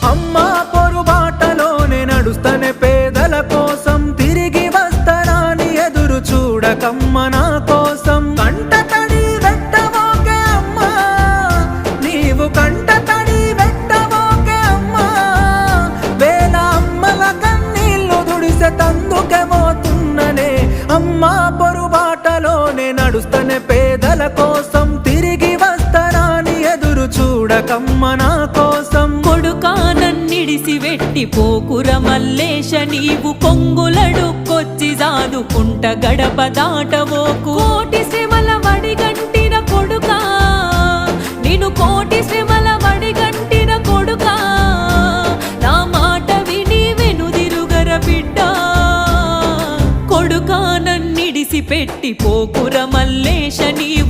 అమ్మా పొరుబాటలోనే నడుస్తనే పేదల కోసం తిరిగి వస్తానని ఎదురు చూడకమ్మ నా కోసం కంట తడి వెట్టవోకే అమ్మా నీవు కంట తడి వెట్టవోకే అమ్మా వేల అమ్మల కన్నీళ్లు దుడిసె తందుకే పోతున్ననే అమ్మా పొరుబాటలోనే నడుస్తనే పేదల కోసం తిరిగి వస్తానని ఎదురు చూడకమ్మ నా కోసం కొడుకా నన్నిడిసి వెట్టి పోకుర మల్లేశ నీవు కొంగులడుక్కొచ్చి జాదుకుంట గడప దాటవోకు కోటి శ్రమల వడిగంటిన కొడుకా నిన్ను కోటి శ్రమల వడిగంటిన కొడుకా నా మాట విని వెనుదిరుగర బిడ్డ కొడుకా నన్నిడిసి పెట్టి పోకుర మల్లేశ నీవు